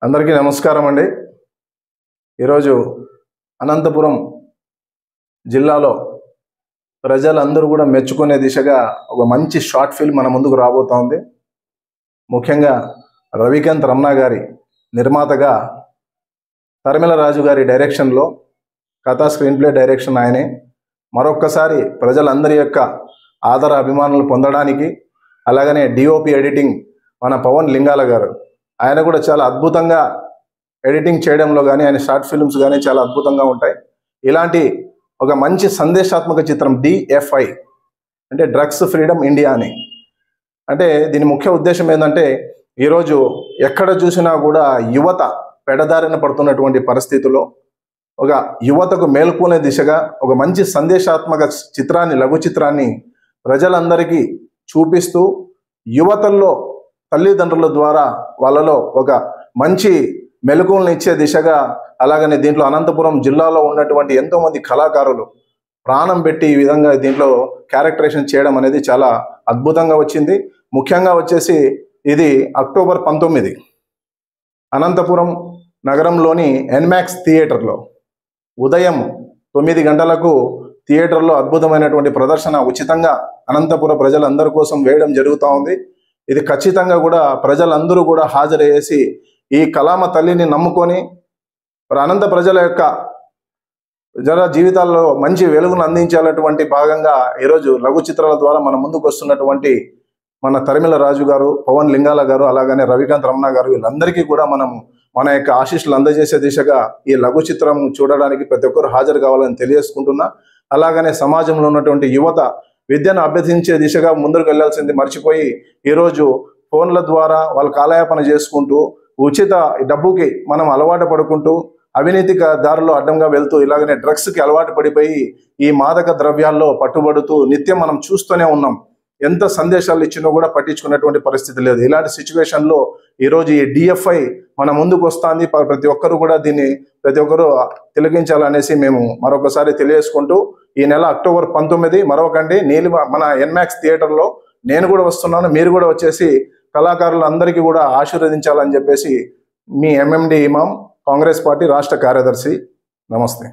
అందరికీ నమస్కారం అండి. ఈరోజు అనంతపురం జిల్లాలో ప్రజలందరూ కూడా మెచ్చుకునే దిశగా ఒక మంచి షార్ట్ ఫిల్మ్ మన ముందుకు రాబోతోంది. ముఖ్యంగా రవికాంత్ రమణ గారి నిర్మాతగా తరిమెల రాజు గారి డైరెక్షన్లో కథా స్క్రీన్ ప్లే డైరెక్షన్ ఆయనే. మరొక్కసారి ప్రజలందరి యొక్క ఆదర అభిమానులు పొందడానికి, అలాగనే డిఓపి ఎడిటింగ్ మన పవన్ లింగాల గారు, ఆయన కూడా చాలా అద్భుతంగా ఎడిటింగ్ చేయడంలో కానీ ఆయన షార్ట్ ఫిల్మ్స్ కానీ చాలా అద్భుతంగా ఉంటాయి. ఇలాంటి ఒక మంచి సందేశాత్మక చిత్రం DFI అంటే డ్రగ్స్ ఫ్రీడమ్ ఇండియా అని. అంటే దీని ముఖ్య ఉద్దేశం ఏంటంటే, ఈరోజు ఎక్కడ చూసినా కూడా యువత పెడదారిన పడుతున్నటువంటి పరిస్థితుల్లో ఒక యువతకు మేల్కొనే దిశగా ఒక మంచి సందేశాత్మక చిత్రాన్ని, లఘు చిత్రాన్ని ప్రజలందరికీ చూపిస్తూ యువతల్లో తల్లిదండ్రుల ద్వారా వాళ్ళలో ఒక మంచి మెలకువలను ఇచ్చే దిశగా, అలాగనే దీంట్లో అనంతపురం జిల్లాలో ఉన్నటువంటి ఎంతోమంది కళాకారులు ప్రాణం పెట్టి ఈ విధంగా దీంట్లో క్యారెక్టరేషన్ చేయడం అనేది చాలా అద్భుతంగా వచ్చింది. ముఖ్యంగా వచ్చేసి ఇది అక్టోబర్ 19 అనంతపురం నగరంలోని ఎన్మాక్స్ థియేటర్లో ఉదయం 9 గంటలకు థియేటర్లో అద్భుతమైనటువంటి ప్రదర్శన ఉచితంగా అనంతపురం ప్రజలందరి కోసం వేయడం జరుగుతూ ఉంది. ఇది ఖచ్చితంగా కూడా ప్రజలందరూ కూడా హాజరయ్యేసి ఈ కళామ తల్లిని నమ్ముకొని అనంత ప్రజల యొక్క జీవితాల్లో మంచి వెలుగును అందించాలటువంటి భాగంగా ఈరోజు లఘు చిత్రాల ద్వారా మన ముందుకు వస్తున్నటువంటి మన తరిమెల రాజు గారు, పవన్ లింగాల గారు, అలాగనే రవికాంత్ రమణ గారు, వీళ్ళందరికీ కూడా మన యొక్క ఆశీస్సులు అందజేసే దిశగా ఈ లఘు చిత్రం చూడడానికి ప్రతి ఒక్కరు హాజరు కావాలని తెలియజేసుకుంటున్నా. అలాగనే సమాజంలో ఉన్నటువంటి యువత విద్యను అభ్యసించే దిశగా ముందుకు వెళ్లాల్సింది మర్చిపోయి ఈరోజు ఫోన్ల ద్వారా వాళ్ళు కాలయాపన చేసుకుంటూ ఉచిత డబ్బుకి మనం అలవాటు పడుకుంటూ అవినీతి దారిలో అడ్డంగా వెళ్తూ ఇలాగనే డ్రగ్స్కి అలవాటు పడిపోయి ఈ మాదక ద్రవ్యాల్లో పట్టుబడుతూ నిత్యం మనం చూస్తూనే ఉన్నాం. ఎంత సందేశాలు ఇచ్చినా కూడా పట్టించుకునేటువంటి పరిస్థితి లేదు. ఇలాంటి సిచ్యువేషన్లో ఈరోజు ఈ DFI మన ముందుకు వస్తుంది. ప్రతి ఒక్కరు కూడా దీన్ని తిలకించాలనేసి మేము మరొకసారి తెలియజేసుకుంటూ, ఈ నెల అక్టోబర్ 19 మరొకండి మన ఎన్మాక్స్ థియేటర్లో నేను కూడా వస్తున్నాను. మీరు కూడా వచ్చేసి కళాకారులందరికీ కూడా ఆశీర్వదించాలని చెప్పేసి మీ MMD ఇమాం, కాంగ్రెస్ పార్టీ రాష్ట్ర కార్యదర్శి. నమస్తే.